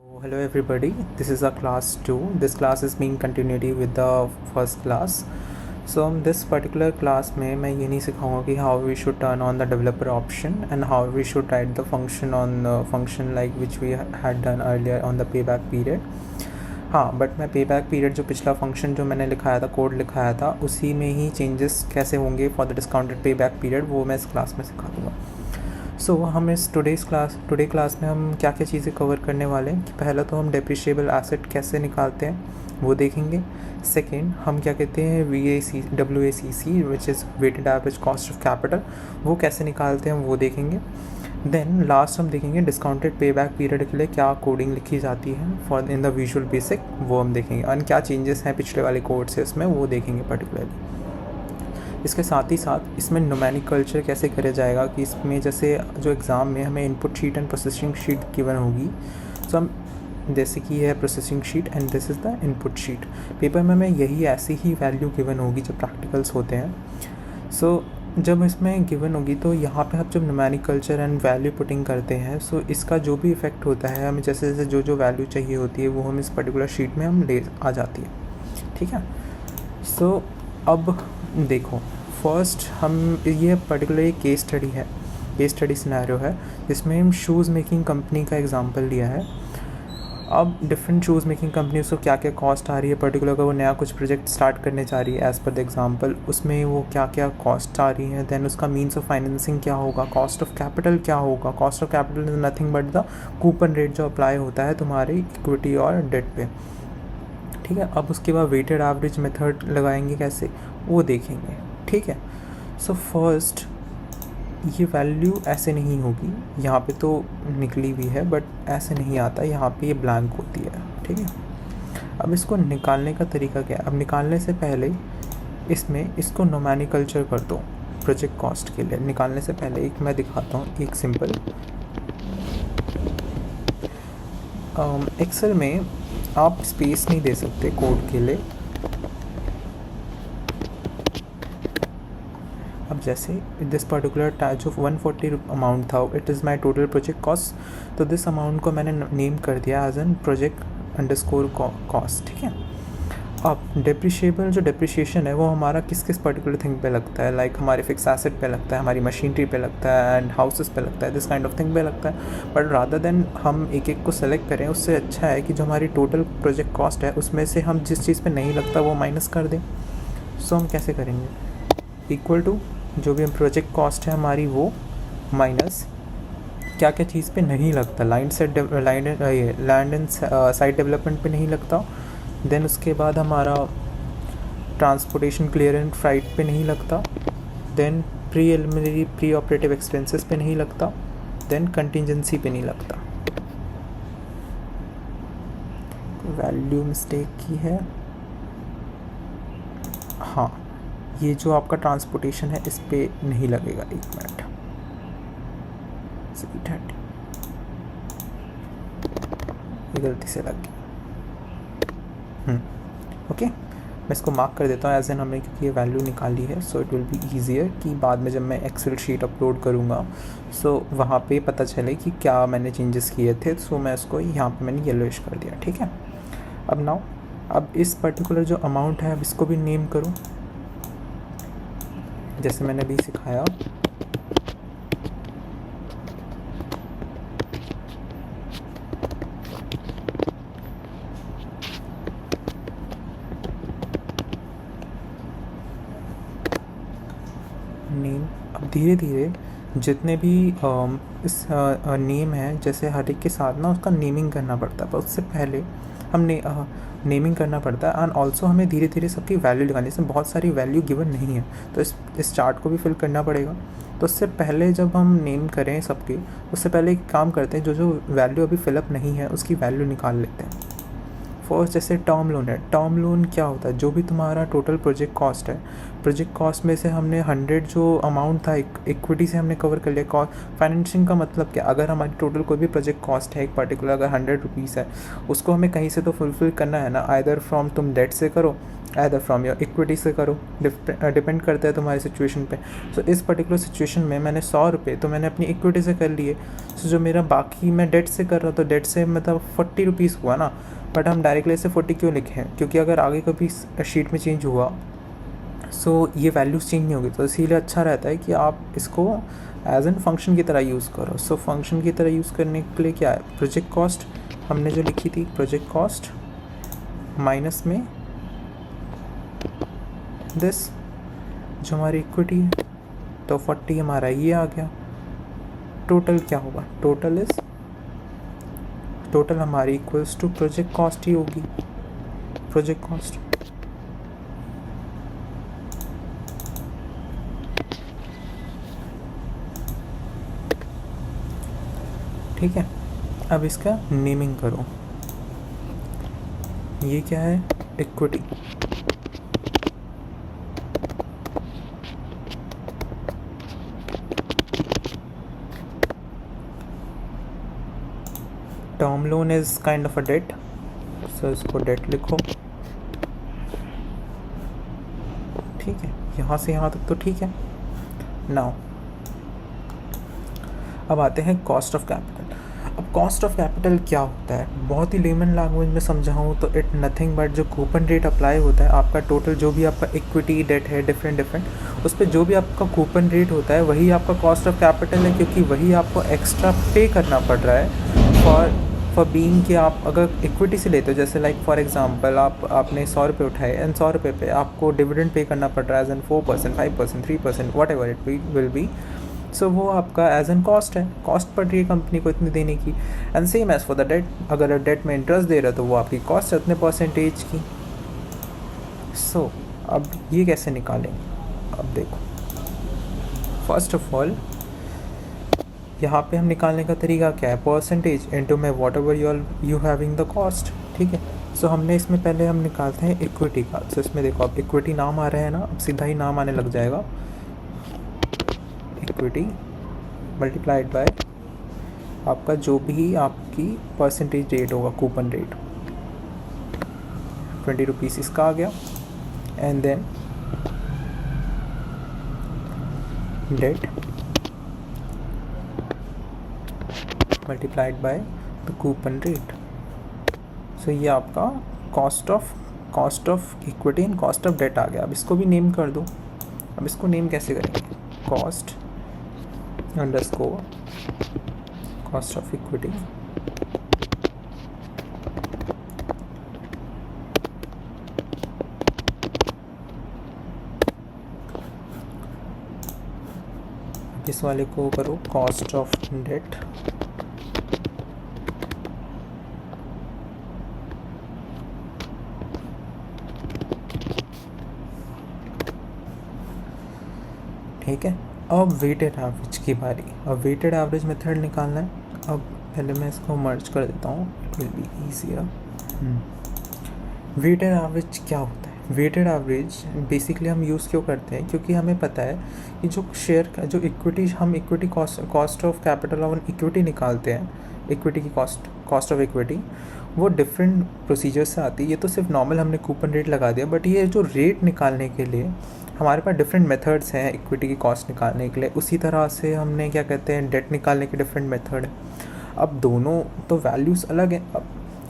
Hello everybody, this is our class 2. This class is being continuity with the first class. So in this particular class में मैं ये नहीं सिखाऊंगा कि how we should turn on the developer option and how we should write the function on function like which we had done earlier on the payback period. हाँ, but मैं payback period जो पिछला फंक्शन जो मैंने लिखाया था, code लिखाया था, उसी में ही चेंजेस कैसे होंगे for the discounted payback period वो मैं इस क्लास में सिखा दूँगा. सो हम इस टुडे क्लास में हम क्या क्या चीज़ें कवर करने वाले हैं कि पहला तो हम डेप्रिशिएबल एसेट कैसे निकालते हैं वो देखेंगे. सेकंड हम क्या कहते हैं WACC which is weighted average cost of capital, वो कैसे निकालते हैं वो देखेंगे. देन लास्ट हम देखेंगे डिस्काउंटेड पेबैक पीरियड के लिए क्या कोडिंग लिखी जाती है for in the visual basic, वो हम देखेंगे. और क्या चेंजेस हैं पिछले वाले कोड से उसमें वो देखेंगे पर्टिकुलरली. इसके साथ ही साथ इसमें न्यूमेरिक कल्चर कैसे करा जाएगा कि इसमें जैसे जो एग्ज़ाम में हमें input sheet and processing sheet given होगी. सो हम जैसे कि है processing sheet and this is the input sheet. Paper में हमें यही ऐसी ही वैल्यू गिवन होगी जब प्रैक्टिकल्स होते हैं. सो जब इसमें गिवन होगी तो यहाँ पे हम जब numeric culture and value putting करते हैं सो इसका जो भी इफ़ेक्ट होता है हमें जैसे जैसे जो वैल्यू चाहिए होती है वो हम इस पर्टिकुलर शीट में हम ले आ जाती है. ठीक है. सो अब देखो फर्स्ट हम ये पर्टिकुलर केस स्टडी सिनेरियो है जिसमें हम शूज़ मेकिंग कंपनी का एग्जांपल लिया है. अब डिफरेंट शूज़ मेकिंग कंपनी को क्या क्या कॉस्ट आ रही है, पर्टिकुलर अगर वो नया कुछ प्रोजेक्ट स्टार्ट करने चाह रही है एज़ पर द एग्जांपल, उसमें वो क्या क्या कॉस्ट आ रही हैं. देन उसका मीन्स ऑफ फाइनेंसिंग क्या होगा, कॉस्ट ऑफ कैपिटल क्या होगा. Cost of capital is nothing but the coupon rate जो अप्लाई होता है तुम्हारी इक्विटी और डेट पे. ठीक है. अब उसके बाद वेटेड एवरेज मेथड लगाएंगे कैसे वो देखेंगे. ठीक है. सो फर्स्ट ये वैल्यू ऐसे नहीं होगी, यहाँ पे तो निकली हुई है बट ऐसे नहीं आता, यहाँ पे ये ब्लैंक होती है. ठीक है. अब इसको निकालने का तरीका क्या है. अब निकालने से पहले इसमें इसको नोमेनक्लेचर कर दो प्रोजेक्ट कॉस्ट के लिए. निकालने से पहले एक मैं दिखाता हूँ एक सिंपल एक्सेल में आप स्पेस नहीं दे सकते कोड के लिए. अब जैसे दिस पर्टिकुलर जो 140 अमाउंट था it is my total project cost, तो दिस अमाउंट को मैंने नेम कर दिया as an project underscore cost. ठीक है. अब डेप्रिशिएबल जो डेप्रिशिएशन है वो हमारा किस किस पर्टिकुलर थिंग पे लगता है, लाइक हमारे फिक्स एसेट पे लगता है, हमारी मशीनरी पे लगता है एंड हाउसेस पे लगता है, दिस काइंड ऑफ थिंग पे लगता है. बट रादर देन हम एक एक को सेलेक्ट करें उससे अच्छा है कि जो हमारी टोटल प्रोजेक्ट कॉस्ट है उसमें से हम जिस चीज़ पे नहीं लगता वो माइनस कर दें. सो हम कैसे करेंगे, इक्वल टू जो भी प्रोजेक्ट कॉस्ट है हमारी वो माइनस क्या क्या चीज़ पे नहीं लगता. लैंड एंड साइट डेवलपमेंट पे नहीं लगता. देन उसके बाद हमारा ट्रांसपोर्टेशन क्लियर एंड फ्राइट पे नहीं लगता. देन प्री ऑपरेटिव एक्सपेंसेस पे नहीं लगता. देन कंटिजेंसी पे नहीं लगता. वैल्यू मिस्टेक की है. हाँ, ये जो आपका ट्रांसपोर्टेशन है इस पे नहीं लगेगा. एक मिनट, ये गलती से लग गया. ओके. मैं इसको मार्क कर देता हूँ एज एन हमने क्योंकि ये वैल्यू निकाली है. So it will be easier कि बाद में जब मैं एक्सेल शीट अपलोड करूँगा सो वहाँ पे पता चले कि क्या मैंने चेंजेस किए थे. सो मैं इसको यहाँ पे मैंने येलोइश कर दिया. ठीक है. अब इस पर्टिकुलर जो अमाउंट है अब इसको भी नेम करूँ जैसे मैंने अभी सिखाया. नेम. अब धीरे धीरे जितने भी इस नेम है जैसे हर एक के साथ ना उसका नेमिंग करना पड़ता है, पर उससे पहले हमने नेमिंग करना पड़ता है. एंड ऑल्सो हमें धीरे धीरे सबकी वैल्यू लगानी है. इसमें बहुत सारी वैल्यू गिवन नहीं है तो इस चार्ट को भी फिल करना पड़ेगा. तो उससे पहले जब हम नेम करें सबके उससे पहले एक काम करते हैं जो वैल्यू अभी फिलअप नहीं है उसकी वैल्यू निकाल लेते हैं. फर्स्ट जैसे टर्म लोन है, टर्म लोन क्या होता है, जो भी तुम्हारा टोटल प्रोजेक्ट कॉस्ट है, प्रोजेक्ट कॉस्ट में से हमने 100 जो अमाउंट था इक्विटी से हमने कवर कर लिया। कॉस्ट फाइनेंसिंग का मतलब क्या, अगर हमारी टोटल कोई भी प्रोजेक्ट कॉस्ट है एक पर्टिकुलर, अगर 100 रुपीज़ है, उसको हमें कहीं से तो फुलफिल करना है ना, आइदर फ्रॉम तुम डेट से करो, आइदर फ्रॉम योर इक्विटी से करो, डिपेंड करता है तुम्हारी सिचुएशन पे। सो इस पर्टिकुलर सिचुएशन में मैंने 100 रुपये तो मैंने अपनी इक्विटी से कर लिए। सो जो मेरा बाकी मैं डेट से कर रहा हूँ, तो डेट से मतलब 40 रुपीज़ हुआ ना, बट हम डायरेक्टली इसे 40 क्यों लिखे हैं, क्योंकि अगर आगे कभी शीट में चेंज हुआ सो ये वैल्यूज़ चेंज नहीं होगी, तो इसीलिए अच्छा रहता है कि आप इसको एज एन फंक्शन की तरह यूज़ करो। सो फंक्शन की तरह यूज़ करने के लिए क्या है, प्रोजेक्ट कॉस्ट हमने जो लिखी थी, प्रोजेक्ट कॉस्ट माइनस में दिस जो हमारी इक्विटी है, तो 40 हमारा ये आ गया। टोटल क्या होगा, टोटल हमारी इक्वल्स टू प्रोजेक्ट कॉस्ट ही होगी, प्रोजेक्ट कॉस्ट। ठीक है, अब इसका नेमिंग करो, ये क्या है, equity. Term loan is kind of a debt, so इसको डेट लिखो। ठीक है, यहाँ से यहाँ तक तो ठीक है। नाउ अब आते हैं कॉस्ट ऑफ कैपिटल। अब कॉस्ट ऑफ कैपिटल क्या होता है, बहुत ही लेमन लैंग्वेज में समझाऊँ तो इट नथिंग बट जो कूपन रेट अप्लाई होता है आपका टोटल, जो भी आपका इक्विटी डेट है डिफरेंट, उस पर जो भी आपका कूपन रेट होता है वही आपका कॉस्ट ऑफ कैपिटल है, क्योंकि वही आपको एक्स्ट्रा पे करना पड़ रहा है फॉर बीइंग कि आप अगर इक्विटी से लेते हो, जैसे लाइक फॉर एग्जांपल आपने 100 रुपये उठाए एंड 100 रुपये पे आपको डिविडेंड पे करना पड़ रहा है as an 4%, 5%, 3%, whatever it will be. So वो आपका एज एन कॉस्ट है, कॉस्ट पड़ रही है कंपनी को इतनी देने की। And same as for the debt, अगर डेट में इंटरेस्ट दे रहा है तो वो आपकी कॉस्ट है उतने परसेंटेज की। सो अब ये कैसे निकालेंगे, अब देखो, फर्स्ट ऑफ ऑल यहाँ पे हम निकालने का तरीका क्या है, परसेंटेज इनटू में what ever you having the cost. ठीक है, सो हमने इसमें पहले हम निकालते हैं इक्विटी का। सो इसमें देखो अब इक्विटी नाम आ रहा है ना, अब सीधा ही नाम आने लग जाएगा, इक्विटी मल्टीप्लाइड बाय आपका जो भी आपकी परसेंटेज रेट होगा, कूपन रेट 20 रुपीज़ इसका आ गया, and then debt multiplied by the coupon rate. So ये आपका cost of equity and cost of debt आ गया। अब इसको भी नेम कर दो। अब इसको नेम कैसे करेंगे, cost underscore cost of equity इस वाले को करो कॉस्ट ऑफ डेट ठीक है। अब वेटेड एवरेज की बारी, अब वेटेड एवरेज मेथड निकालना है। अब पहले मैं इसको मर्ज कर देता हूँ, it will be easier. Weighted average क्या होता है, वेटेड एवरेज बेसिकली हम यूज़ क्यों करते हैं, क्योंकि हमें पता है कि जो शेयर का जो इक्विटी, हम equity cost of capital on equity निकालते हैं, इक्विटी की कॉस्ट ऑफ इक्विटी वो डिफरेंट प्रोसीजर से आती है। ये तो सिर्फ नॉर्मल हमने कूपन रेट लगा दिया, बट ये जो रेट निकालने के लिए हमारे पास डिफरेंट मेथड्स हैं इक्विटी की कॉस्ट निकालने के लिए। उसी तरह से हमने क्या कहते हैं डेट निकालने के डिफरेंट मेथड है। अब दोनों तो वैल्यूज़ अलग हैं,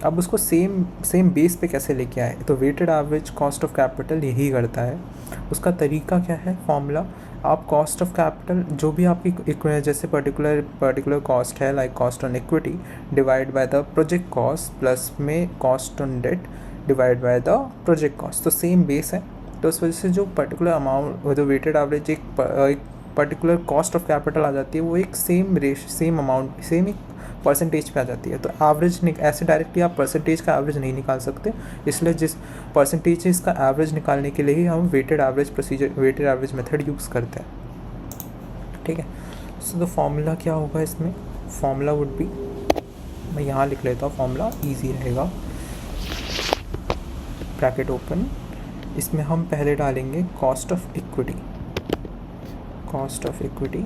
अब उसको सेम बेस पे कैसे लेके आए, तो weighted average cost of capital यही करता है। उसका तरीका क्या है, फॉर्मूला, आप कॉस्ट ऑफ कैपिटल जो भी आपकी जैसे पर्टिकुलर कॉस्ट है, like cost on equity divide by the project cost plus में cost on debt divide by the project cost, तो सेम बेस है। तो इस वजह से जो पर्टिकुलर अमाउंट, जो वेटेड एवरेज एक पर्टिकुलर कॉस्ट ऑफ कैपिटल आ जाती है, वो एक सेम अमाउंट, सेम एक परसेंटेज पे आ जाती है। तो एवरेज ऐसे डायरेक्टली आप परसेंटेज का एवरेज नहीं निकाल सकते, इसलिए जिस परसेंटेज है इसका एवरेज निकालने के लिए ही हम वेटेड एवरेज मेथड यूज़ करते हैं। ठीक है, सो द फॉर्मूला क्या होगा इसमें, फॉर्मूला वुड बी, मैं यहाँ लिख लेता हूँ, फॉर्मूला ईजी रहेगा। ब्रैकेट ओपन, इसमें हम पहले डालेंगे cost of equity, cost of equity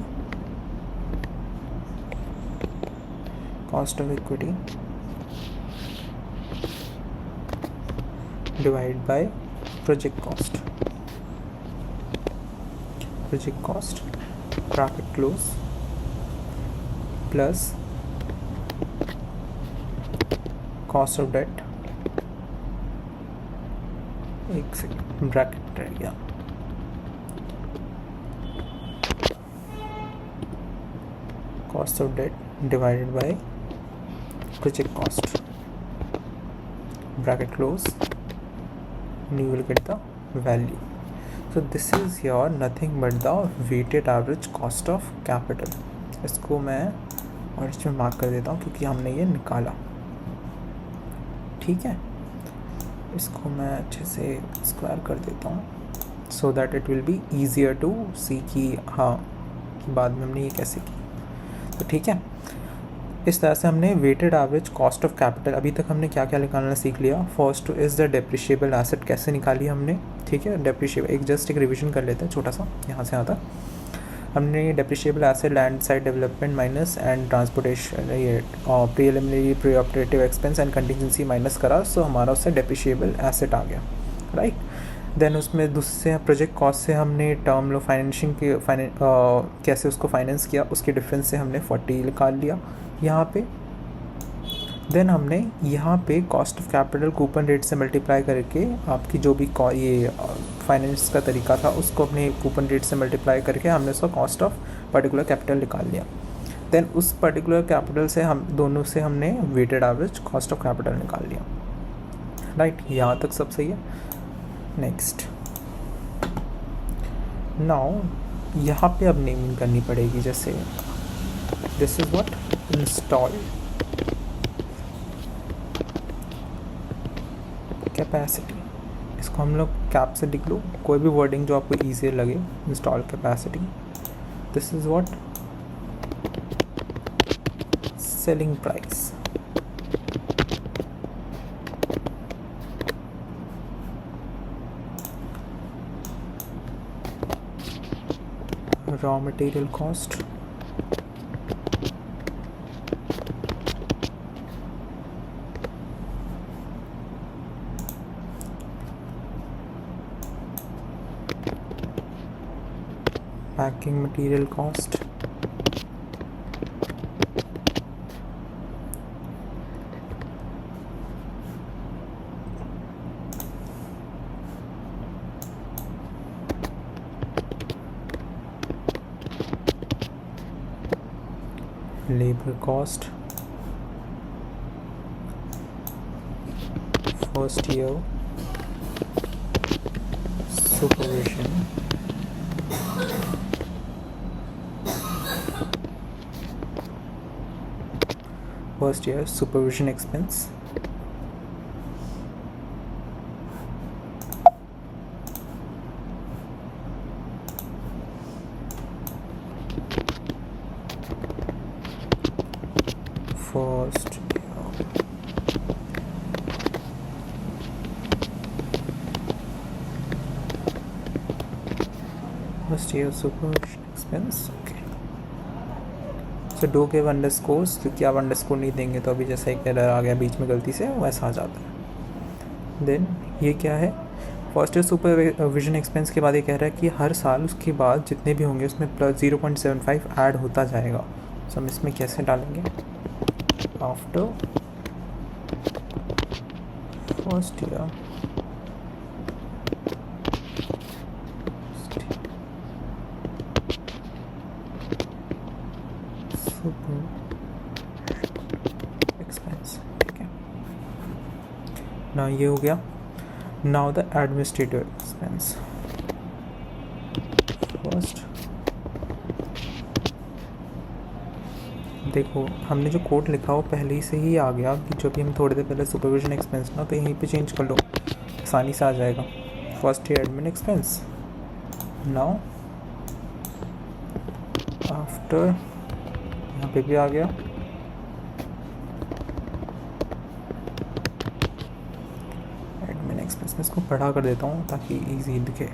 divide by project cost bracket close plus cost of debt, एक सेकेंड ब्रैकेट रह गया, cost of debt divided by project cost bracket close, you will get the value. So this is your nothing but the weighted average cost of capital. इसको मैं और इसमें mark कर देता हूँ क्योंकि हमने ये निकाला, ठीक है। इसको मैं अच्छे से स्क्वायर कर देता हूँ so that it will be easier to see कि हाँ कि बाद में हमने ये कैसे की। तो ठीक है, इस तरह से हमने weighted average cost of capital, अभी तक हमने क्या क्या निकालना सीख लिया। First is the depreciable asset कैसे निकाली हमने, ठीक है। डेप्रिशिएबल एक रिवीजन कर लेते हैं छोटा सा, यहाँ से आता हमने depreciable asset land site development minus and transportation, ये preliminary pre operative expense and contingency minus करा, सो हमारा उससे डेप्रिशिएबल एसेट आ गया, राइट। देन उसमें दूसरे प्रोजेक्ट कॉस्ट से हमने टर्म लो फाइनेंशिंग के कैसे उसको फाइनेंस किया, उसके डिफरेंस से हमने 40 निकाल लिया यहाँ पे। देन हमने यहाँ पे cost of capital coupon rate से मल्टीप्लाई करके आपकी जो भी ये फाइनेंस का तरीका था उसको अपने कूपन रेट से मल्टीप्लाई करके हमने उसका कॉस्ट ऑफ पर्टिकुलर कैपिटल निकाल लिया। देन उस पर्टिकुलर कैपिटल से हम दोनों से हमने weighted average cost of capital निकाल लिया, राइट। यहाँ तक सब सही है। नेक्स्ट नाउ यहाँ पे अब नेमिंग करनी पड़ेगी, जैसे this is what install capacity, इसको हम लोग कैप से लिख लो, कोई भी वर्डिंग जो आपको ईजी लगे। Install capacity, this is what selling price, raw material cost, packing material cost, labor cost, first year supervision, first year supervision expense, first year supervision expense, okay। तो डो के underscores, क्योंकि आप underscore नहीं देंगे तो अभी जैसा एक एरर आ गया बीच में गलती से वैसा आ जाता है। देन ये क्या है, फर्स्ट ईयर सुपरविजन एक्सपेंस के बाद ये कह रहा है कि हर साल उसके बाद जितने भी होंगे उसमें प्लस 0.75 ऐड होता जाएगा। सो हम इसमें कैसे डालेंगे, आफ्टर फर्स्ट ईयर एक्सपेंस, ठीक है ना, ये हो गया। Now the administrative expense, first देखो हमने जो कोड लिखा वो पहले ही से ही आ गया कि जो भी हम थोड़ी देर पहले सुपरविजन एक्सपेंस ना, तो यहीं पे चेंज कर लो, आसानी से आ जाएगा। First year admin expense, now after, यहाँ पे भी आ गया, एडमिन एक्सपेंस। मैं इसको बड़ा कर देता हूँ ताकि इजी दिखे,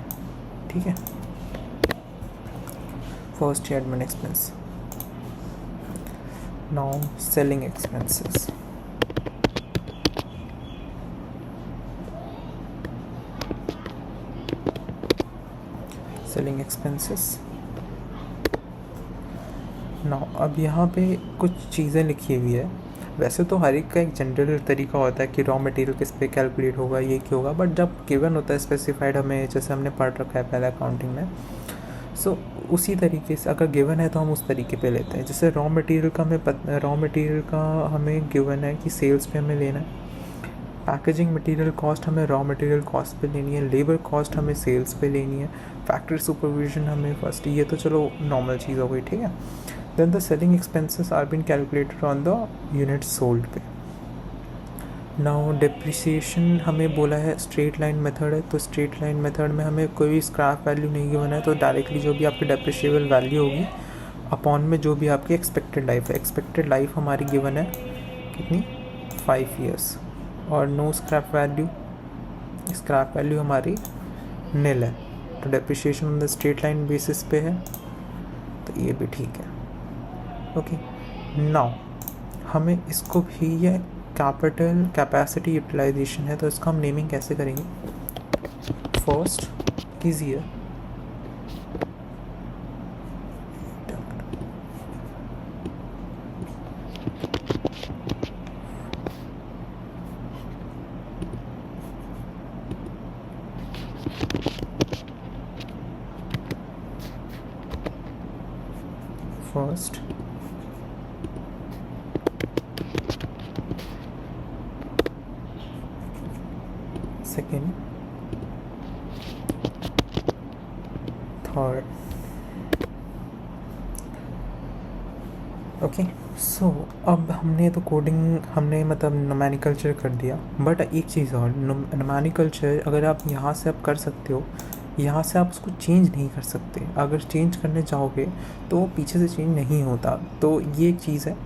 ठीक है। First admin expense, now selling expenses. Selling expenses now अब यहाँ पे कुछ चीज़ें लिखी हुई है। वैसे तो हर एक का एक जनरल तरीका होता है कि रॉ मटेरियल किस पे कैलकुलेट होगा, ये क्या होगा, बट जब गिवन होता है स्पेसिफाइड, हमें जैसे हमने पढ़ रखा है पहले अकाउंटिंग में, सो उसी तरीके से अगर गिवन है तो हम उस तरीके पे लेते हैं। जैसे रॉ मटेरियल का हमें गिवन है कि सेल्स पे हमें लेना है, पैकेजिंग मटेरियल कॉस्ट हमें रॉ मटेरियल कॉस्ट पे लेनी है, लेबर कॉस्ट हमें सेल्स पे लेनी है, फैक्ट्री सुपरविजन हमें फर्स्ट, ये तो चलो नॉर्मल चीज़ हो गई, ठीक है। Then the selling expenses are been calculated on the unit sold पे। नाउ डिप्रिसिएशन हमें बोला है स्ट्रेट लाइन मेथड है, तो स्ट्रेट लाइन मेथड में हमें कोई भी स्क्रैप वैल्यू नहीं गिवन है, तो डायरेक्टली जो भी आपकी डेप्रिशिएबल वैल्यू होगी अपॉन में जो भी आपकी एक्सपेक्टेड लाइफ है, एक्सपेक्टेड लाइफ हमारी गिवन है कितनी, 5 ईयर्स, और नो स्क्रैप वैल्यू हमारी निल है, तो depreciation on the straight line basis पे है, तो ये भी ठीक है, ओके। नाउ हमें इसको भी, ये कैपिटल कैपेसिटी यूटिलाइजेशन है, तो इसका हम नेमिंग कैसे करेंगे। फर्स्ट कीजिए फर्स्ट सेकेंड थर्ड, ओके। सो अब हमने तो कोडिंग हमने मतलब नोमेनिकल्चर कर दिया, बट एक चीज़ और, नोमेनिकल्चर अगर आप यहाँ से आप कर सकते हो, यहाँ से आप उसको चेंज नहीं कर सकते, अगर चेंज करने जाओगे तो पीछे से चेंज नहीं होता, तो ये एक चीज़ है।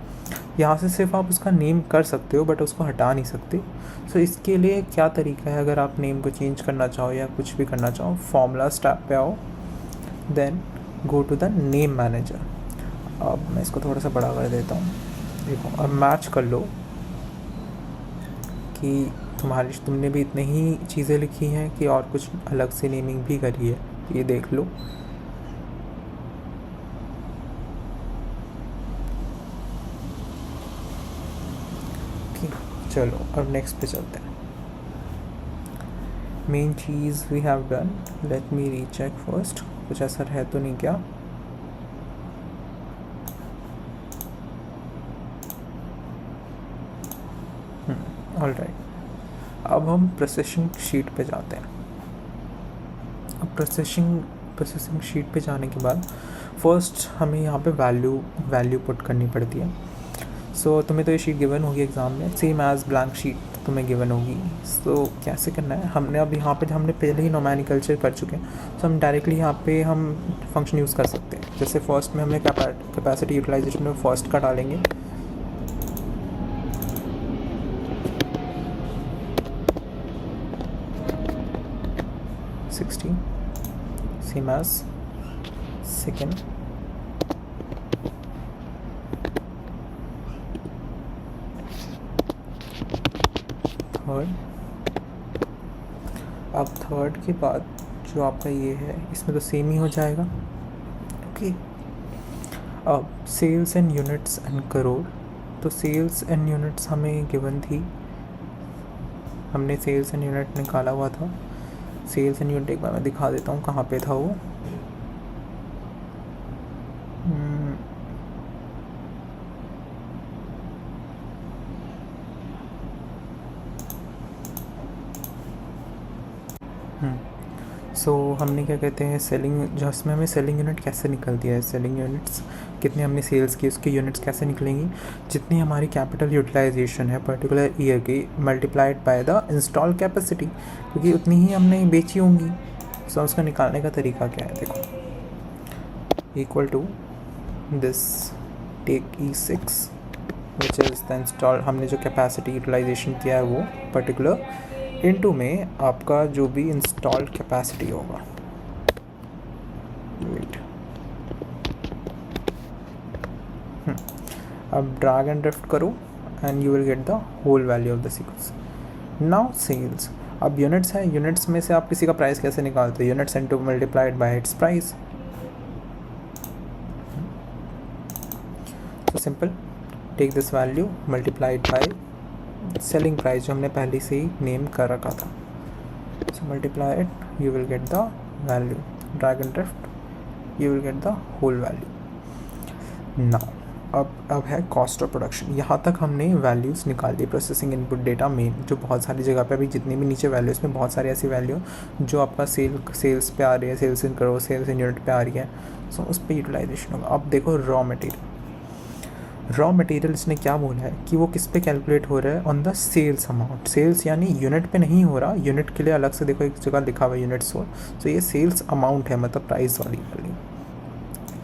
यहाँ से सिर्फ आप उसका नेम कर सकते हो बट उसको हटा नहीं सकते। सो इसके लिए क्या तरीका है, अगर आप नेम को चेंज करना चाहो या कुछ भी करना चाहो, फॉर्मूला स्टैप पे आओ, then go to the name manager. अब मैं इसको थोड़ा सा बड़ा कर देता हूँ, देखो अब मैच कर लो कि तुमने भी इतनी ही चीज़ें लिखी हैं कि और कुछ अलग से नेमिंग भी करी है, ये देख लो। चलो अब नेक्स्ट पे चलते हैं। मेन चीज़ we have done, let me recheck first, कुछ असर है तो नहीं क्या। ऑलराइट, अब हम प्रोसेसिंग शीट पे जाते हैं। अब प्रोसेसिंग शीट पे जाने के बाद फर्स्ट हमें यहाँ पे वैल्यू पुट करनी पड़ती है। सो तुम्हें तो ये शीट गिवन होगी एग्ज़ाम में, सेम एज ब्लैंक शीट तुम्हें गिवन होगी। सो कैसे करना है, हमने अब यहाँ पे हमने पहले ही नोमेनिकल्चर कर चुके हैं, सो हम डायरेक्टली यहाँ पे हम फंक्शन यूज़ कर सकते हैं। जैसे फर्स्ट में हमने कैपेसिटी यूटिलाइजेशन में फर्स्ट का डालेंगे, सेम एज सेकेंड, थर्ड। अब थर्ड के बाद जो आपका ये है इसमें तो सेम ही हो जाएगा, ओके। अब sales and units and crore, तो सेल्स एंड यूनिट्स हमें गिवन थी, हमने सेल्स एंड यूनिट निकाला हुआ था। सेल्स एंड यूनिट एक बार मैं दिखा देता हूँ कहाँ पे था वो। सो हमने क्या कहते हैं सेलिंग, जो इसमें हमें सेलिंग यूनिट कैसे निकलती है, सेलिंग यूनिट्स कितने हमने सेल्स की उसकी यूनिट्स कैसे निकलेंगी, जितनी हमारी कैपिटल यूटिलाइजेशन है पर्टिकुलर ईयर की multiplied by the install capacity, क्योंकि उतनी ही हमने बेची होंगी। सो उसका निकालने का तरीका क्या है, देखो, equal to this, take E6 which is the install, हमने जो कैपेसिटी यूटिलाइजेशन किया है वो पर्टिकुलर इनटू में आपका जो भी इंस्टॉल्ड कैपेसिटी होगा, वेट, अब ड्रैग एंड ड्रिफ्ट करो and you will get the whole value of the sequence. Now sales, अब यूनिट्स है, यूनिट्स में से आप किसी का प्राइस कैसे निकालते हो? Units into multiplied by its price. तो simple, take this value multiplied by selling price जो हमने पहले से ही नेम कर रखा था. So multiply it, you will get the value, drag and drift, you will get the whole value. Now अब है कॉस्ट ऑफ प्रोडक्शन. यहाँ तक हमने वैल्यूज़ निकाल दी, प्रोसेसिंग इनपुट डेटा मेन, जो बहुत सारी जगह पे अभी जितनी भी नीचे वैल्यूज़ में बहुत सारी ऐसी वैल्यू जो आपका सेल्स पे आ रही है, सेल्स इन करो, सेल्स इन यूनिट पे आ रही है, सो उस पर यूटिलाइजेशन होगा. अब देखो रॉ मटेरियल इसने क्या बोला है कि वो किस पे कैलकुलेट हो रहा है? On the sales amount. Sales यानी यूनिट पे नहीं हो रहा, यूनिट के लिए अलग से देखो एक जगह लिखा हुआ है यूनिट सोल. सो ये सेल्स अमाउंट है, मतलब प्राइस वाली.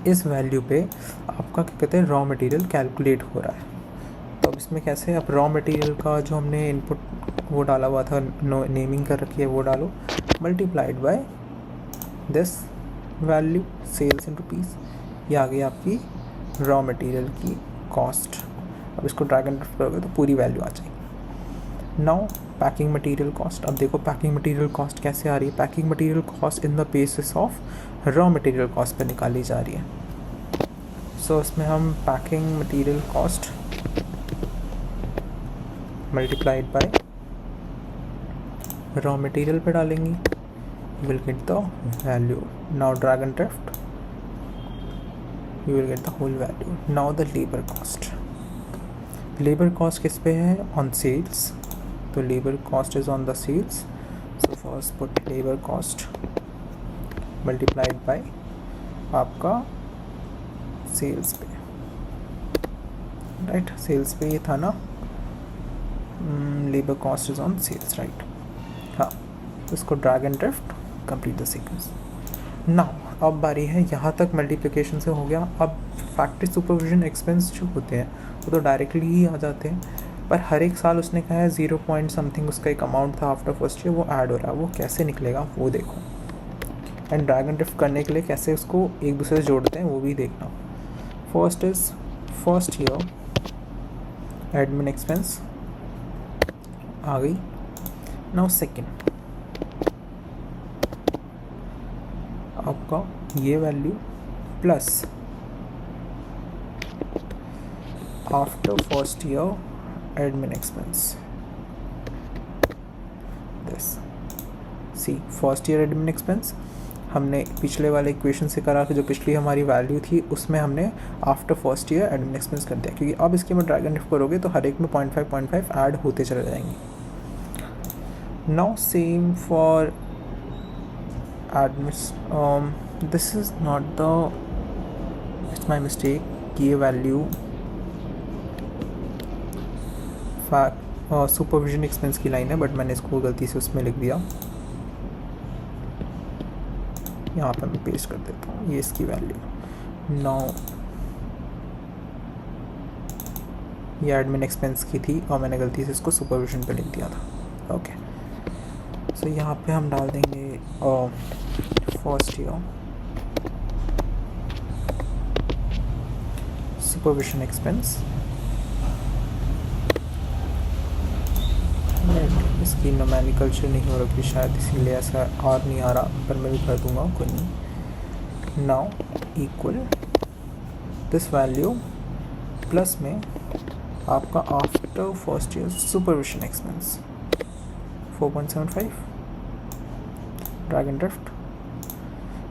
इस वैल्यू पे आपका क्या कहते हैं, रॉ मटेरियल कैलकुलेट हो रहा है. तो अब इसमें कैसे, अब रॉ मटेरियल का जो हमने इनपुट वो डाला हुआ था, नेमिंग कर रखी है, वो डालो, multiplied by this value sales in rupees. ये आ गई आपकी रॉ मटेरियल की कॉस्ट. अब इसको ड्रैग एंड ड्रॉप करोगे तो पूरी वैल्यू आ जाएगी. Now packing material cost. अब देखो पैकिंग मटेरियल कॉस्ट कैसे आ रही है. Packing material cost in the basis of raw material cost पे निकाली जा रही है. सो इसमें हम packing material cost multiplied by raw material पे डालेंगे, will get the value. Now drag and drift, you will get the whole value. Now the labor cost. Labor cost किस पे है? On sales. तो labor cost is on the sales. So first put labor cost multiplied by आपका sales पे, right? sales पे ये था ना, labor cost is on sales, right? हाँ, इसको drag and drift, complete the sequence. Now अब बारी है, यहाँ तक मल्टीप्लिकेशन से हो गया. अब फैक्ट्री सुपरविजन एक्सपेंस जो होते हैं वो तो डायरेक्टली ही आ जाते हैं, पर हर एक साल उसने कहा है 0 पॉइंट समथिंग उसका एक अमाउंट था आफ्टर फर्स्ट ईयर, वो ऐड हो रहा है. वो कैसे निकलेगा वो देखो, एंड ड्रैग एंड ड्रिफ्ट करने के लिए कैसे उसको एक दूसरे से जोड़ते हैं वो भी देखना. First is first year admin expense आ गई. नाउ सेकेंड आपका ये value plus after first year admin expense. This see first year admin expense हमने पिछले वाले इक्वेशन से करा कि जो पिछली हमारी वैल्यू थी उसमें हमने after first year admin expense कर दिया, क्योंकि अब इसके में ड्रैग एंड ड्रिफ्ट करोगे तो हर एक में 0.5 ऐड होते चले जाएंगे. Now same for this is not the, it's my mistake कि ये वैल्यू सुपरविजन एक्सपेंस की लाइन है, बट मैंने इसको गलती से उसमें लिख दिया. यहाँ पे मैं पेस्ट कर देता हूँ, ये इसकी वैल्यू. नाउ ये एडमिन एक्सपेंस की थी और मैंने गलती से इसको सुपरविजन पे लिख दिया था. ओके, सो यहाँ पे हम डाल देंगे फर्स्ट ईयर सुपरविजन एक्सपेंस. इसकी नोमेनक्लेचर नहीं हो रखी शायद, इसीलिए ऐसा आर नहीं आ रहा, पर मैं भी कर दूंगा, कोई नहीं. Now equal this value plus में आपका after first year supervision expense 4.75. Drag and drift,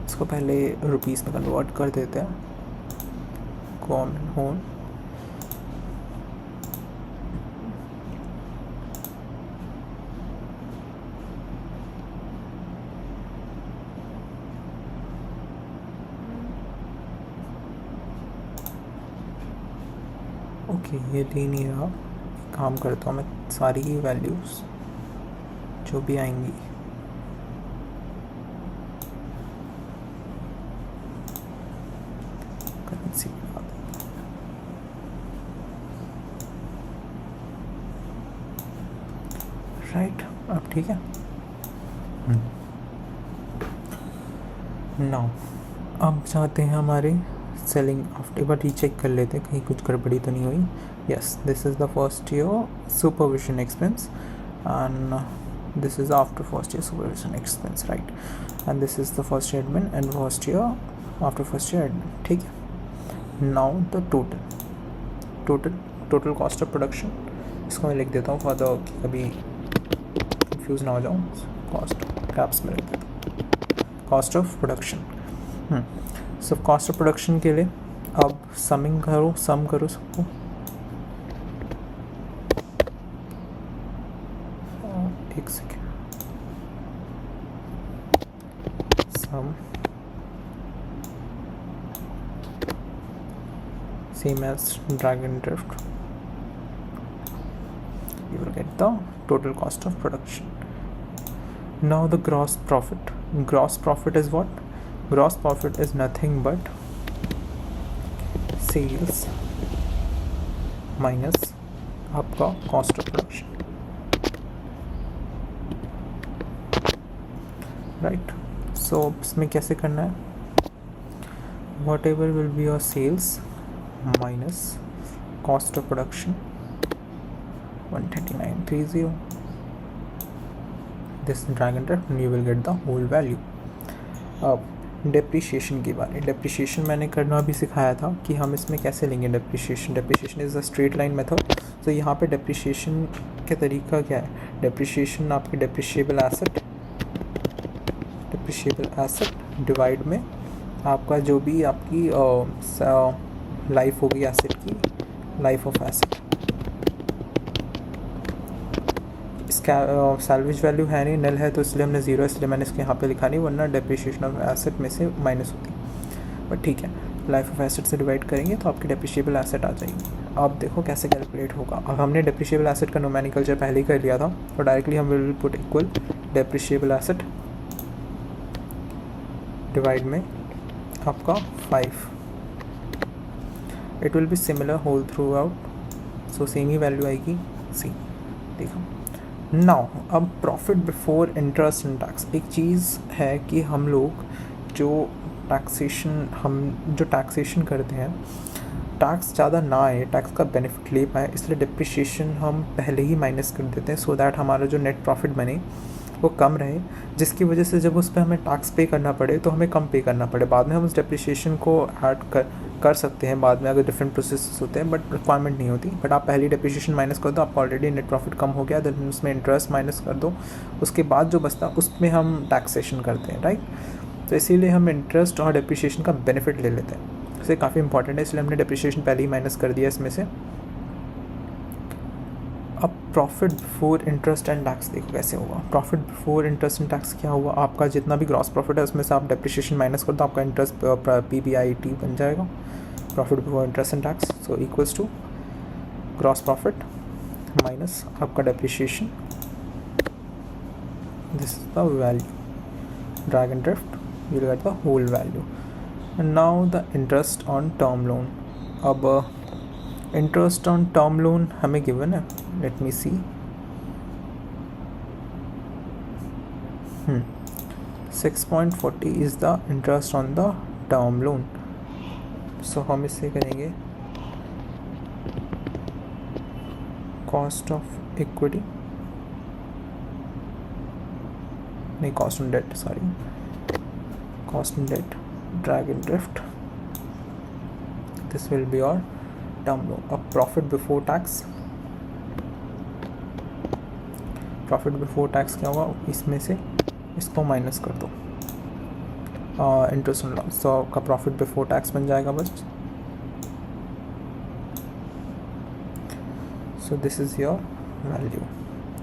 इसको पहले रुपीस में कन्वर्ट कर देते हैं. कॉमन होम ओके, ये ले नहीं रहा. काम करता हूँ मैं, सारी ही वैल्यूज़ जो भी आएंगी करेंसी बना देता हूँ. राइट. अब ठीक है। नाउ अब जाते हैं हमारे सेलिंग आफ्टर, एक बार रीचेक कर लेते हैं कहीं कुछ गड़बड़ी तो नहीं हुई। Yes, this is the first year supervision expense and this is after first year supervision expense, right? And this is the first year admin and first year after first year admin, ठीक है। now the total cost of production, इसको मैं लिख देता हूँ for कि कभी confuse ना हो जाऊँ, कॉस्ट कैप्स में लिख देता हूँ, cost of production. So cost of production के लिए अब सम करो सबको। एक second, some same as drag and drift, you will get the total cost of production. Now the gross profit is what? Gross profit is nothing but sales minus आपका cost of production, right? So इसमें कैसे करना है? Whatever will be your sales minus cost of production 139.30, this drag and drop and you will get the whole value. अब depreciation की बात है। Depreciation मैंने करना भी सिखाया था कि हम इसमें कैसे लेंगे depreciation is a straight line method. तो यहाँ पे डेप्रिशिएशन का तरीका क्या है? डेप्रिशिएशन आपकी डेप्रिशिएबल एसेट डिवाइड में आपका जो भी आपकी लाइफ होगी एसेट की, लाइफ ऑफ एसेट। इसका सैल्वेज वैल्यू है नहीं, नल है, तो इसलिए हमने ज़ीरो, इसलिए मैंने इसके यहाँ पे लिखा नहीं, वरना डेप्रिशिएशन ऑफ एसेट में से माइनस होती। बट ठीक है, लाइफ ऑफ एसेट से डिवाइड करेंगे तो आपकी डेप्रिशिएबल एसेट आ जाएगी। अब देखो कैसे कैलकुलेट होगा। अब हमने डेप्रिशिएबल एसेट का नोमेनक्लेचर पहले ही कर लिया था, तो डायरेक्टली हम will put equal depreciable asset divide में आपका 5। It will be similar whole throughout, so same ही वैल्यू आएगी सी। देखो नाउ अब profit before interest and tax. एक चीज़ है कि हम लोग जो टैक्सेशन करते हैं, टैक्स ज़्यादा ना आए, टैक्स का बेनिफिट ले पाए, इसलिए डिप्रिशिएशन हम पहले ही माइनस कर देते हैं सो दैट हमारा जो नेट प्रॉफिट बने वो कम रहे, जिसकी वजह से जब उस पर हमें टैक्स पे करना पड़े तो हमें कम पे करना पड़े। बाद में हम उस डेप्रिशिएशन को ऐड कर सकते हैं बाद में, अगर डिफरेंट प्रोसेस होते हैं, बट रिक्वायरमेंट नहीं होती। बट आप पहली डेप्रिशिएशन माइनस कर दो, आपका ऑलरेडी नेट प्रॉफिट कम हो गया, देन उसमें इंटरेस्ट माइनस कर दो, उसके बाद जो बचता उसमें हम टैक्सेशन करते हैं, राइट? तो इसीलिए हम इंटरेस्ट और डेप्रिशिएशन का बेनिफिट ले लेते हैं। इसे काफ़ी इंपॉर्टेंट है, इसलिए हमने डेप्रिशिएशन पहले ही माइनस कर दिया इसमें से। अब profit before interest and tax देखो कैसे होगा। Profit before interest and tax क्या हुआ? आपका जितना भी ग्रॉस प्रॉफिट है उसमें से आप डेप्रिशिएशन माइनस कर दो, आपका इंटरेस्ट PBIT बन जाएगा, profit before interest and tax. So equals to gross profit minus आपका depreciation, this is the value, drag and drift, you will get the whole value. And now the interest on term loan. अब interest on term loan हमें given है, let me see, 6.40 is the interest on the term loan. So हम इसे करेंगे cost of equity, नहीं cost on debt, sorry, cost on date, drag and drift, this will be your term loan. अब profit before tax, profit before tax क्या होगा? इसमें से इसको माइनस कर दो, इंटरेस्ट ऑन लॉस, तो आपका प्रॉफिट बिफोर टैक्स बन जाएगा बस। So this is your value.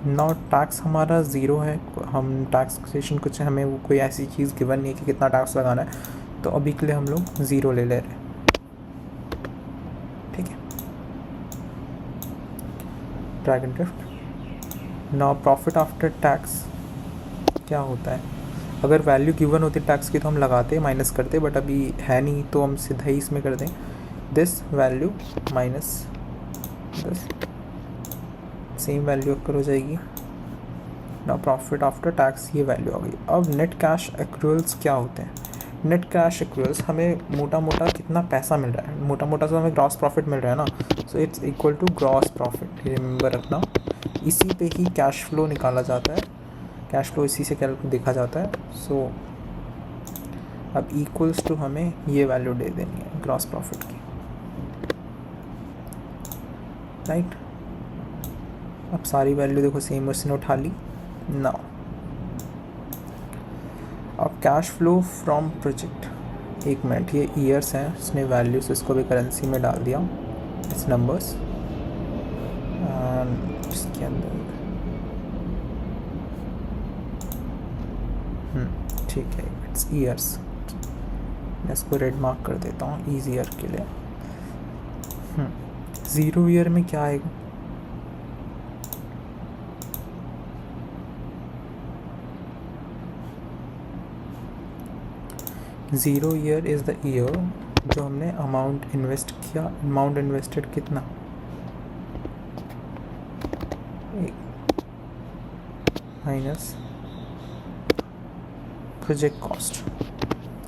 Now tax हमारा ज़ीरो है, हम टैक्सेशन कुछ हमें वो कोई ऐसी चीज़ गिवन नहीं है कि कितना टैक्स लगाना है, तो अभी के लिए हम लोग ज़ीरो ले ले रहे हैं, ठीक है। Drag and drift. Now profit after tax क्या होता है? अगर वैल्यू गिवन होती टैक्स की तो हम लगाते माइनस करते, बट अभी है नहीं तो हम सीधा ही इसमें कर दें, this value minus this, same value occur हो जाएगी, ना प्रॉफिट आफ्टर टैक्स ये वैल्यू आ गई। अब नेट कैश एक्रूअल्स क्या होते हैं? नेट कैश एक्रूअल्स हमें मोटा मोटा कितना पैसा मिल रहा है, मोटा मोटा तो हमें ग्रॉस प्रॉफिट मिल रहा है ना, so it's equal to gross profit, remember रखना। इसी पे ही कैश फ्लो निकाला जाता है, कैश फ्लो इसी से देखा जाता है। सो अब इक्वल्स टू हमें ये वैल्यू दे देनी है ग्रॉस प्रॉफिट की, राइट। अब सारी वैल्यू देखो सेम उसने उठा ली। नाउ अब कैश फ्लो फ्रॉम प्रोजेक्ट, एक मिनट, ये ईयर्स हैं, इसने वैल्यूज इसको भी करेंसी में डाल दिया, इट्स नंबर्स, इसके अंदर ठीक है, इट्स ईयर्स। मैं इसको रेड मार्क कर देता हूँ ईजियर के लिए। 0 ईयर में क्या आएगा? Zero year is the year जो हमने अमाउंट इन्वेस्ट किया। अमाउंट इन्वेस्टेड कितना? माइनस प्रोजेक्ट कॉस्ट,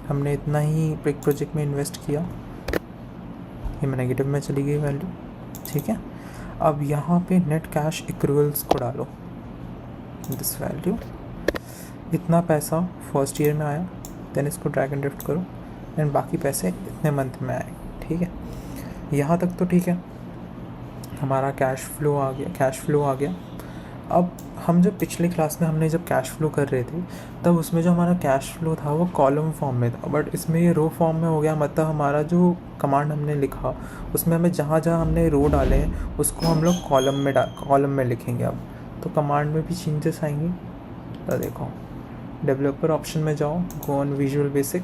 हमने इतना ही एक प्रोजेक्ट में इन्वेस्ट किया, ये में नेगेटिव में चली गई वैल्यू, ठीक है। अब यहाँ पे नेट कैश एक्रूअल्स को डालो, दिस वैल्यू, इतना पैसा फर्स्ट ईयर में आया, देन इसको ड्रैग एंड ड्रिफ्ट करो, एंड बाकी पैसे इतने मंथ में आए, ठीक है। यहाँ तक तो ठीक है, हमारा कैश फ्लो आ गया, कैश फ्लो आ गया। अब हम जब पिछले क्लास में हमने जब कैश फ्लो कर रहे थे तब उसमें जो हमारा कैश फ्लो था वो कॉलम फॉर्म में था, बट इसमें ये रो फॉर्म में हो गया। मतलब हमारा जो कमांड हमने लिखा उसमें हमें जहाँ जहाँ हमने रो डाले हैं उसको हम लोग कॉलम में लिखेंगे। अब तो कमांड में भी चेंजेस आएंगे। तो देखो डेवलपर ऑप्शन में जाओ, गो ऑन विजुअल बेसिक।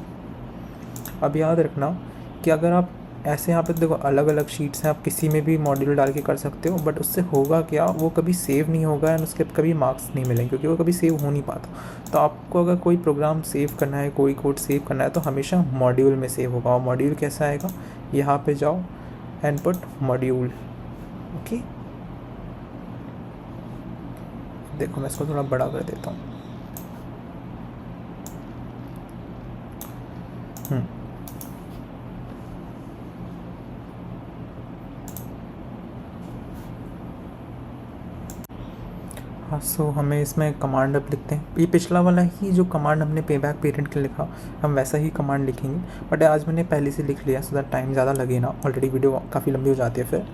अब याद रखना कि अगर आप ऐसे यहाँ पे देखो अलग अलग शीट्स हैं, आप किसी में भी मॉड्यूल डाल के कर सकते हो, बट उससे होगा क्या, वो कभी सेव नहीं होगा एंड उसके कभी मार्क्स नहीं मिलेंगे क्योंकि वो कभी सेव हो नहीं पाता। तो आपको अगर कोई प्रोग्राम सेव करना है, कोई कोड सेव करना है तो हमेशा मॉड्यूल में सेव होगा। और मॉड्यूल कैसा आएगा, यहाँ पे जाओ एंड पुट मॉड्यूल, ओके। देखो मैं इसको थोड़ा बड़ा कर देता हूँ। हाँ, सो हमें इसमें कमांड अब लिखते हैं, ये पिछला वाला ही जो कमांड हमने पे बैक पीरियड के लिखा हम वैसा ही कमांड लिखेंगे, बट आज मैंने पहले से लिख लिया सो दैट टाइम ज़्यादा लगे ना, ऑलरेडी वीडियो काफ़ी लंबी हो जाती है फिर।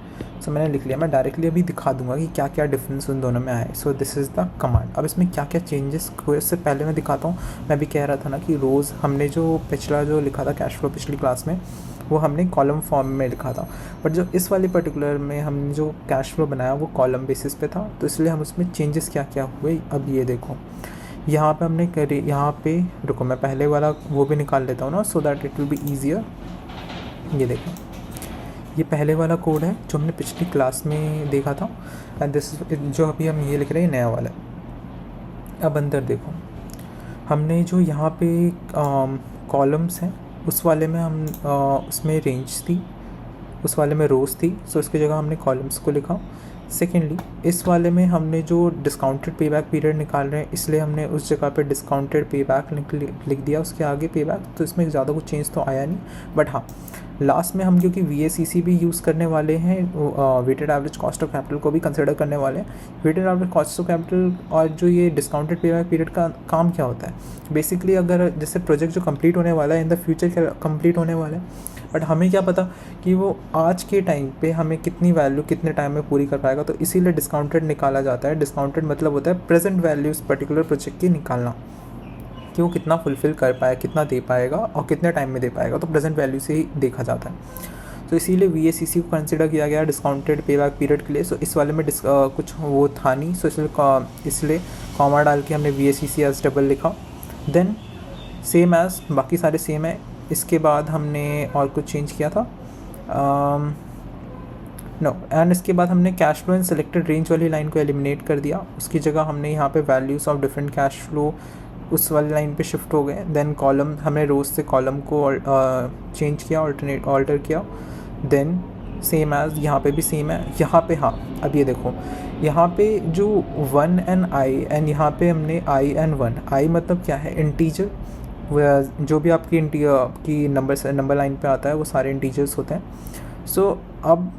सो मैंने लिख लिया, मैं डायरेक्टली अभी दिखा दूंगा कि क्या क्या डिफरेंस उन दोनों में आए। So this is the command. अब इसमें क्या क्या चेंजेस हुए इससे पहले मैं दिखाता हूँ। मैं भी कह रहा था ना कि रोज़ हमने जो पिछला जो लिखा था कैश फ्लो पिछली क्लास में वो हमने कॉलम फॉर्म में लिखा था, बट जो इस वाले पर्टिकुलर में हमने जो कैश फ्लो बनाया वो कॉलम बेसिस पे था, तो इसलिए हम उसमें चेंजेस क्या क्या हुए अब ये देखो। यहाँ पे हमने करी, यहाँ पे रुको मैं पहले वाला वो भी निकाल लेता हूँ ना, so that it will be easier. ये देखो ये पहले वाला कोड है जो हमने पिछली क्लास में देखा था, एंड दिस जो अभी हम ये लिख रहे हैं नया वाला। अब अंदर देखो हमने जो यहाँ पे कॉलम्स हैं उस वाले में हम उसमें रेंज थी, उस वाले में रोज़ थी, सो इसकी जगह हमने कॉलम्स को लिखा। सेकेंडली इस वाले में हमने जो डिस्काउंटेड पे बैक पीरियड निकाल रहे हैं इसलिए हमने उस जगह पे डिस्काउंटेड पे बैक लिख दिया, उसके आगे पे बैक। तो इसमें ज़्यादा कुछ चेंज तो आया नहीं, बट हाँ लास्ट में हम क्योंकि VACC भी यूज़ करने वाले हैं, weighted average cost of capital को भी कंसिडर करने वाले हैं। Weighted average cost of capital और जो ये डिस्काउंटेड पे बैक पीरियड का काम क्या होता है, बेसिकली अगर जैसे प्रोजेक्ट जो कंप्लीट होने वाला है इन द फ्यूचर कंप्लीट होने वाला है, बट हमें क्या पता कि वो आज के टाइम पे हमें कितनी वैल्यू कितने टाइम में पूरी कर पाएगा, तो इसीलिए डिस्काउंटेड निकाला जाता है। डिस्काउंटेड मतलब होता है प्रेजेंट वैल्यू इस पर्टिकुलर प्रोजेक्ट की निकालना, कि वो कितना फुलफ़िल कर पाएगा, कितना दे पाएगा और कितने टाइम में दे पाएगा, तो प्रेजेंट वैल्यू से ही देखा जाता है। तो इसीलिए VACC को कंसिडर किया गया डिस्काउंटेड पे बैक पीरियड के लिए। सो इस वाले में कुछ वो था नहीं, सो इसलिए कॉमा डाल के हमने VACC एज डबल लिखा। देन सेम एज बाकी सारे सेम है। इसके बाद हमने और कुछ चेंज किया था एंड इसके बाद हमने cash flow in selected range वाली लाइन को एलिमिनेट कर दिया, उसकी जगह हमने यहाँ पे values of different cash flow उस वाली लाइन पे शिफ्ट हो गए। देन कॉलम हमने रोज़ से कॉलम को चेंज किया, ऑल्टर किया। देन सेम एज यहाँ पे भी सेम है, यहाँ पे हाँ। अब ये देखो यहाँ पे जो 1 एंड आई, एंड यहाँ पे हमने आई एंड 1, आई मतलब क्या है, इंटीजर। जो भी आपकी नंबर लाइन पे आता है वो सारे इंटीजर्स होते हैं। सो अब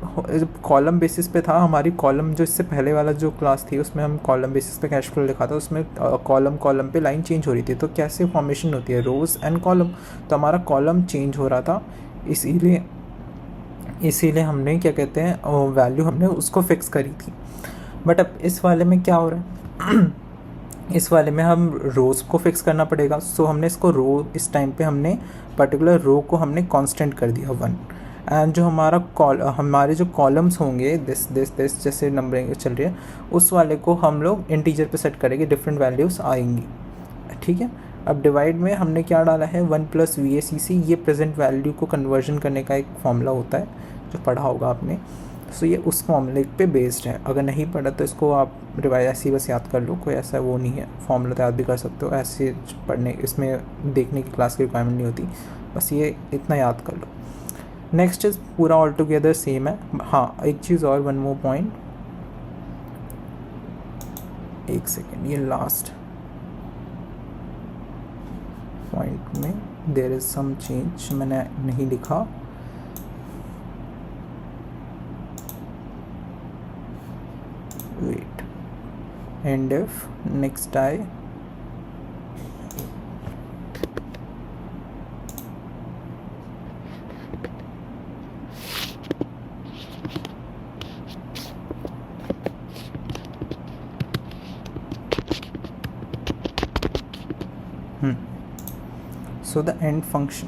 कॉलम बेसिस पे था हमारी कॉलम, जो इससे पहले वाला जो क्लास थी उसमें हम कॉलम बेसिस पे कैश फ्लो लिखा था, उसमें कॉलम पे लाइन चेंज हो रही थी। तो कैसे फॉर्मेशन होती है, रोज़ एंड कॉलम। तो हमारा कॉलम चेंज हो रहा था, इसीलिए हमने क्या कहते हैं वैल्यू हमने उसको फिक्स करी थी। बट अब इस वाले में क्या हो रहा है इस वाले में हम रोज़ को फिक्स करना पड़ेगा। सो हमने इसको रो, इस टाइम पे हमने पर्टिकुलर रो को हमने कांस्टेंट कर दिया 1। एंड जो हमारे जो कॉलम्स होंगे दिस जैसे नंबरिंग चल रही है, उस वाले को हम लोग इंटीजर पे सेट करेंगे, डिफरेंट वैल्यूज़ आएंगी। ठीक है। अब डिवाइड में हमने क्या डाला है, 1 + VACC। ये प्रेजेंट वैल्यू को कन्वर्जन करने का एक फॉर्मूला होता है जो पढ़ा होगा आपने। सो ये उस फॉर्मूले पे बेस्ड है। अगर नहीं पढ़ा तो इसको आप रिवाइज ऐसे ही बस याद कर लो, कोई ऐसा वो नहीं है, फॉर्मूला तो याद भी कर सकते हो ऐसे पढ़ने, इसमें देखने की क्लास की रिक्वायरमेंट नहीं होती, बस ये इतना याद कर लो। नेक्स्ट इज पूरा ऑल टुगेदर सेम है। हाँ एक चीज़ और, 1 मोर पॉइंट, एक सेकेंड, ये लास्ट पॉइंट में देयर इज सम चेंज मैंने नहीं लिखा। Wait, and if next I so the end function.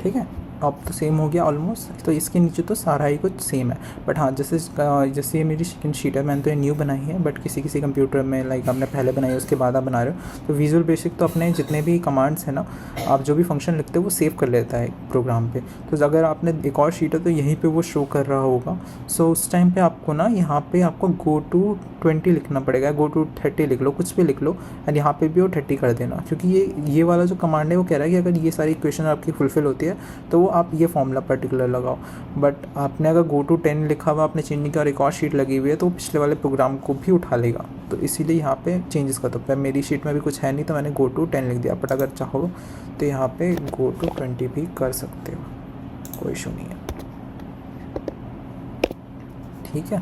ठीक है, अब तो सेम हो गया ऑलमोस्ट। तो इसके नीचे तो सारा ही कुछ सेम है। बट हाँ जैसे ये मेरी सेकंड शीट है, मैंने तो ये न्यू बनाई है, बट किसी कंप्यूटर में लाइक आपने पहले बनाई है उसके बाद आप बना रहे हो, तो विजुअल बेसिक तो अपने जितने भी कमांड्स हैं ना, आप जो भी फंक्शन लिखते हो वो सेव कर लेता है प्रोग्राम पे। तो अगर आपने एक और शीट है तो यहीं पे वो शो कर रहा होगा। सो उस टाइम पे आपको ना यहाँ पे आपको go to 20 लिखना पड़ेगा, go to 30 लिख लो, कुछ भी लिख लो, और यहाँ पे भी वो 30 कर देना, क्योंकि ये वाला जो कमांड है वो कह रहा है कि अगर ये सारी इक्वेशन आपकी फुलफिल होती है तो वो आप ये फॉर्मूला पर्टिकुलर लगाओ। बट आपने अगर go to 10 लिखा हुआ आपने चेंज नहीं किया और एक और शीट लगी हुई है तो वो पिछले वाले प्रोग्राम को भी उठा लेगा। तो इसीलिए यहाँ पे चेंजेस कर दो। पर मेरी शीट में भी कुछ है नहीं तो मैंने go to 10 लिख दिया, बट अगर चाहो तो यहाँ पे go to 20 भी कर सकते हो, कोई इशू नहीं है। ठीक है,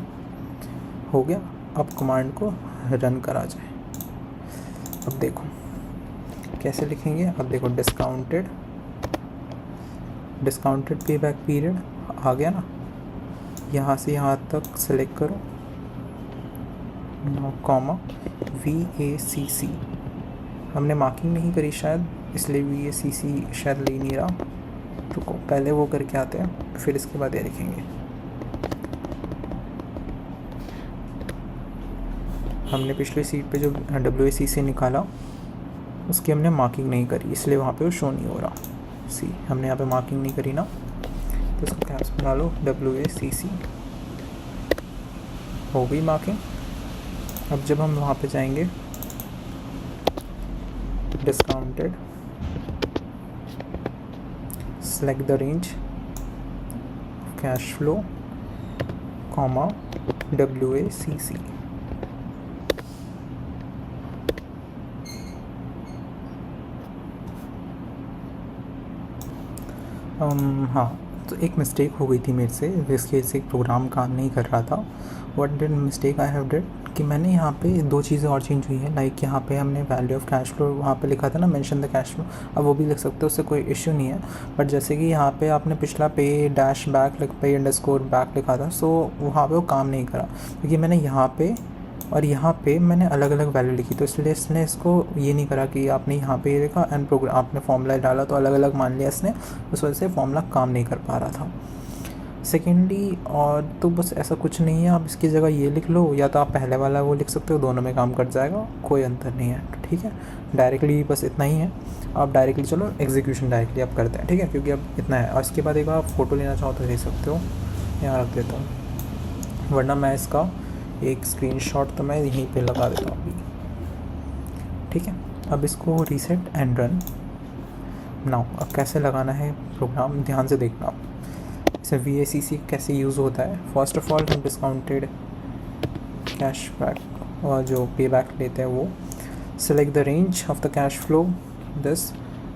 हो गया। अब कमांड को रन करा जाए। अब देखो कैसे लिखेंगे। अब देखो डिस्काउंटेड पे बैक पीरियड आ गया ना, यहाँ से यहाँ तक सेलेक्ट करो, कॉमा VACC। हमने मार्किंग नहीं करी शायद, इसलिए VACC शायद ले नहीं रहा। रुको पहले वो करके आते हैं, फिर इसके बाद ये लिखेंगे। हमने पिछली सीट पे जो WACC निकाला उसकी हमने मार्किंग नहीं करी, इसलिए वहाँ पे वो शो नहीं हो रहा। सी हमने यहाँ पे मार्किंग नहीं करी ना, तो इसको कैप्स में डालो WACC, हो गई मार्किंग। अब जब हम वहाँ पे जाएंगे discounted, select the range cash flow, comma WACC। हाँ, तो एक मिस्टेक हो गई थी मेरे से, जिसकी वजह से प्रोग्राम काम नहीं कर रहा था। What did mistake I have did कि मैंने यहाँ पे 2 चीज़ें और चेंज हुई है। लाइक यहाँ पे हमने वैल्यू ऑफ कैश फ्लो वहाँ पे लिखा था ना, मेंशन द कैश फ्लो, अब वो भी लिख सकते हो, उससे कोई इश्यू नहीं है। बट जैसे कि यहाँ पे आपने पिछला पे डैश बैक पे अंडरस्कोर बैक लिखा था, सो वहाँ पे वो काम नहीं करा, क्योंकि मैंने यहाँ पे और यहाँ पे मैंने अलग अलग वैल्यू लिखी, तो इसलिए इसने इसको ये नहीं करा कि आपने यहाँ पे ये लिखा एंड प्रोग्राम आपने फॉर्मूला डाला तो अलग अलग मान लिया इसने, उस वजह से फॉर्मूला काम नहीं कर पा रहा था। सेकेंडली और तो बस ऐसा कुछ नहीं है, आप इसकी जगह ये लिख लो, या तो आप पहले वाला वो लिख सकते हो, दोनों में काम कर जाएगा, कोई अंतर नहीं है। ठीक है, डायरेक्टली बस इतना ही है। आप डायरेक्टली चलो एग्जीक्यूशन डायरेक्टली आप करते हैं। ठीक है, क्योंकि अब इतना है। और इसके बाद एक बार आप फ़ोटो लेना चाहो तो ले सकते हो, यहाँ रख देता हूँ, वरना मैं इसका एक स्क्रीनशॉट तो मैं यहीं पे लगा देता हूँ अभी। ठीक है, अब इसको रीसेट एंड रन नाउ। अब कैसे लगाना है प्रोग्राम ध्यान से देखना आप। इसमें VACC कैसे यूज़ होता है। फर्स्ट ऑफ ऑल हम डिस्काउंटेड कैशबैक और जो पे बैक लेते हैं वो select the range of the cash flow this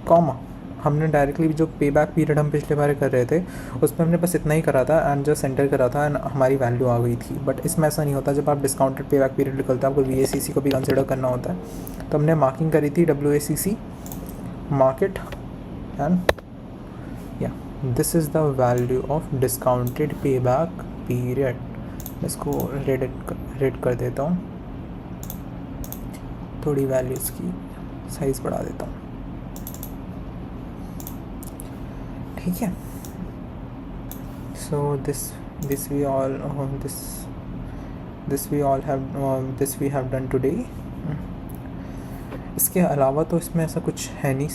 comma. हमने डायरेक्टली जो पे बैक पीरियड हम पिछले बार कर रहे थे उसमें हमने बस इतना ही करा था एंड जस्ट एंटर करा था एंड हमारी वैल्यू आ गई थी। बट इसमें ऐसा नहीं होता, जब आप डिस्काउंटेड पे बैक पीरियड निकलता है आपको VACC को भी कंसिडर करना होता है। तो हमने मार्किंग करी थी WACC मार्केट एंड या this is the value of discounted pay back period. इसको रेड कर देता हूँ, थोड़ी वैल्यूज़ की साइज़ बढ़ा देता हूँ, ठीक है। So this we have done today. इसके अलावा तो इसमें ऐसा कुछ है नहीं,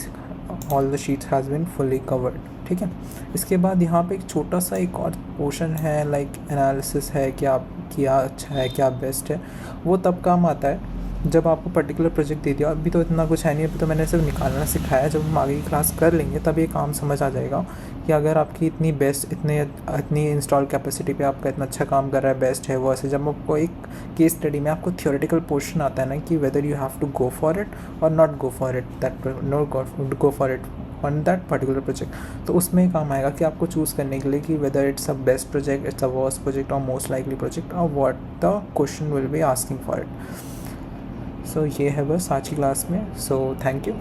all the sheets has been fully covered, ठीक है। इसके बाद यहाँ पे एक छोटा सा एक और पोर्शन है, लाइक एनालिसिस है, क्या क्या अच्छा है क्या बेस्ट है। वो तब काम आता है जब आपको पर्टिकुलर प्रोजेक्ट दे दिया। अभी तो इतना कुछ है नहीं, अभी तो मैंने सिर्फ निकालना सिखाया। जब हम आगे की क्लास कर लेंगे तब ये काम समझ आ जाएगा कि अगर आपकी इतनी इंस्टॉल कैपेसिटी पे आपका इतना अच्छा काम कर रहा है, बेस्ट है वो। ऐसे जब आपको एक केस स्टडी में आपको थियोरेटिकल पोर्शन आता है ना कि whether you have to go for it और not go for it on that particular project, तो उसमें काम आएगा कि आपको चूज़ करने के लिए कि whether it's a best project, it's a worst project और मोस्ट लाइकली प्रोजेक्ट, और what the question will be asking for it. So ये है बस आज की क्लास में। So thank you.